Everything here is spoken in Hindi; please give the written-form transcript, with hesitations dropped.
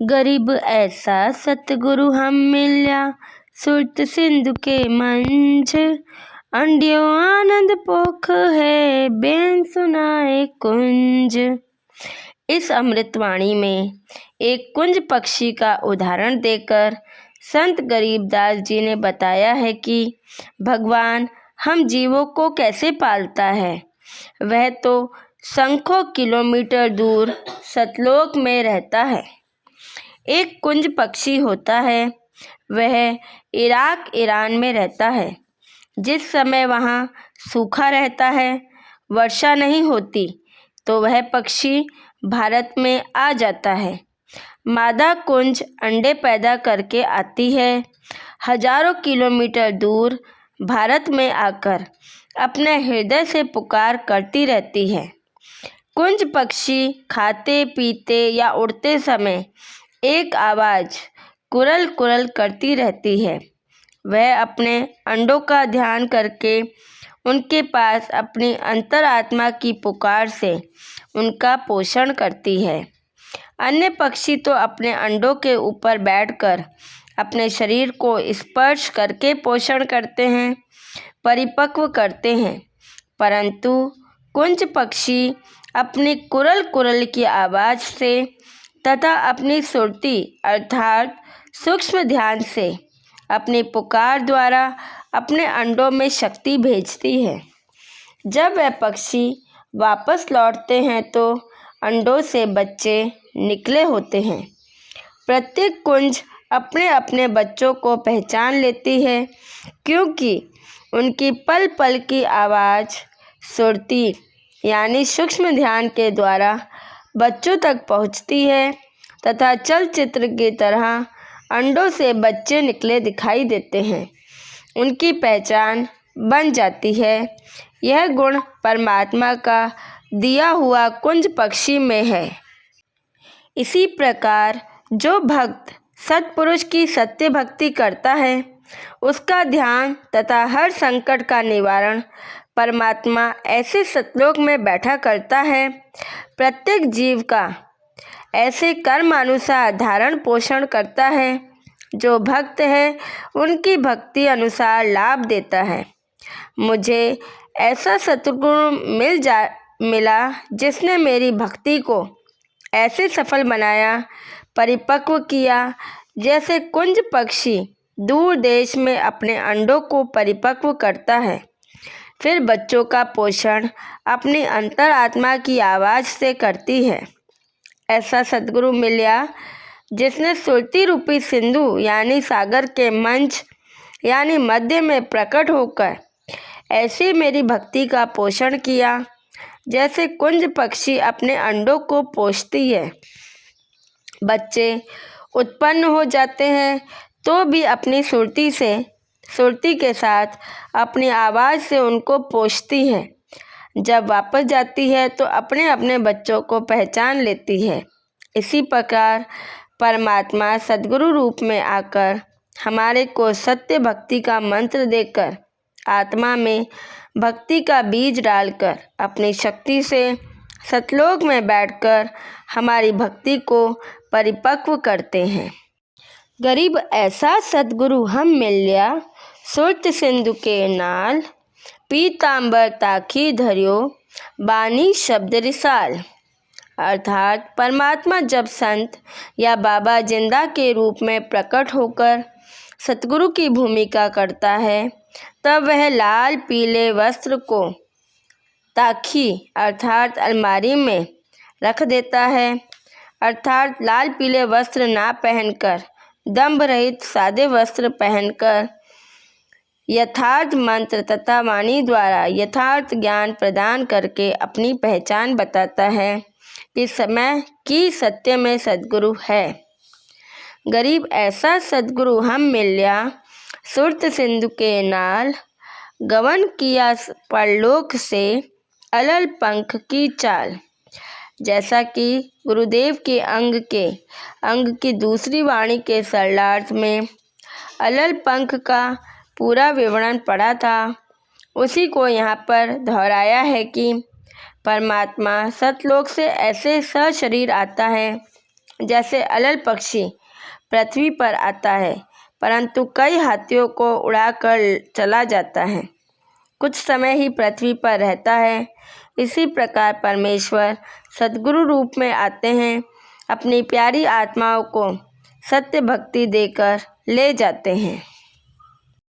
गरीब ऐसा सतगुरु हम मिल्या, सुरत सिंधु के मंच। अंडियो आनंद पोख है, बेन सुनाए कुंज। इस अमृतवाणी में एक कुंज पक्षी का उदाहरण देकर संत गरीबदास जी ने बताया है कि भगवान हम जीवों को कैसे पालता है। वह तो संख्यों किलोमीटर दूर सतलोक में रहता है। एक कुंज पक्षी होता है, वह इराक ईरान में रहता है। जिस समय वहाँ सूखा रहता है, वर्षा नहीं होती, तो वह पक्षी भारत में आ जाता है। मादा कुंज अंडे पैदा करके आती है। हजारों किलोमीटर दूर भारत में आकर अपने हृदय से पुकार करती रहती है। कुंज पक्षी खाते पीते या उड़ते समय एक आवाज़ कुरल कुरल करती रहती है। वह अपने अंडों का ध्यान करके उनके पास अपनी अंतरात्मा की पुकार से उनका पोषण करती है। अन्य पक्षी तो अपने अंडों के ऊपर बैठकर अपने शरीर को स्पर्श करके पोषण करते हैं, परिपक्व करते हैं, परंतु कुंज पक्षी अपनी कुरल कुरल की आवाज़ से तथा अपनी सुरती अर्थात सूक्ष्म ध्यान से अपनी पुकार द्वारा अपने अंडों में शक्ति भेजती है। जब वह पक्षी वापस लौटते हैं तो अंडों से बच्चे निकले होते हैं। प्रत्येक कुंज अपने अपने बच्चों को पहचान लेती है, क्योंकि उनकी पल पल की आवाज़ सुरती यानी सूक्ष्म ध्यान के द्वारा बच्चों तक पहुंचती है तथा चलचित्र की तरह अंडों से बच्चे निकले दिखाई देते हैं। उनकी पहचान बन जाती है। यह गुण परमात्मा का दिया हुआ कुंज पक्षी में है। इसी प्रकार जो भक्त सत्पुरुष की सत्य भक्ति करता है, उसका ध्यान तथा हर संकट का निवारण परमात्मा ऐसे सतलोक में बैठा करता है। प्रत्येक जीव का ऐसे कर्मानुसार धारण पोषण करता है। जो भक्त है उनकी भक्ति अनुसार लाभ देता है। मुझे ऐसा सतगुरु मिला जिसने मेरी भक्ति को ऐसे सफल बनाया, परिपक्व किया, जैसे कुंज पक्षी दूर देश में अपने अंडों को परिपक्व करता है, फिर बच्चों का पोषण अपनी अंतरात्मा की आवाज़ से करती है। ऐसा सतगुरु मिला जिसने सुरती रूपी सिंधु यानी सागर के मंच यानी मध्य में प्रकट होकर ऐसे मेरी भक्ति का पोषण किया, जैसे कुंज पक्षी अपने अंडों को पोषती है। बच्चे उत्पन्न हो जाते हैं तो भी अपनी सुरती के साथ अपनी आवाज़ से उनको पोषती है। जब वापस जाती है तो अपने अपने बच्चों को पहचान लेती है। इसी प्रकार परमात्मा सद्गुरु रूप में आकर हमारे को सत्य भक्ति का मंत्र देकर आत्मा में भक्ति का बीज डालकर अपनी शक्ति से सतलोक में बैठकर हमारी भक्ति को परिपक्व करते हैं। गरीब ऐसा सद्गुरु हम मिल्या, सुरत सिंधु के नाल। पीतांबर ताखी धरियो, बानी शब्द रिसाल। अर्थात परमात्मा जब संत या बाबा जिंदा के रूप में प्रकट होकर सतगुरु की भूमिका करता है, तब वह लाल पीले वस्त्र को ताखी अर्थात अलमारी में रख देता है। अर्थात लाल पीले वस्त्र ना पहनकर दंभ रहित सादे वस्त्र पहनकर यथार्थ मंत्र तथा वाणी द्वारा यथार्थ ज्ञान प्रदान करके अपनी पहचान बताता है कि समय की सत्य में सद्गुरु है। गरीब ऐसा सद्गुरु हम मिल्या, सुरत सिंधु के नाल। गवन किया परलोक से, अलल पंख की चाल। जैसा कि गुरुदेव के अंग की दूसरी वाणी के सरलार्थ में अलल पंख का पूरा विवरण पढ़ा था, उसी को यहाँ पर दोहराया है कि परमात्मा सतलोक से ऐसे सशरीर आता है जैसे अलल पक्षी पृथ्वी पर आता है परंतु कई हाथियों को उड़ाकर चला जाता है, कुछ समय ही पृथ्वी पर रहता है। इसी प्रकार परमेश्वर सद्गुरु रूप में आते हैं, अपनी प्यारी आत्माओं को सत्य भक्ति देकर ले जाते हैं।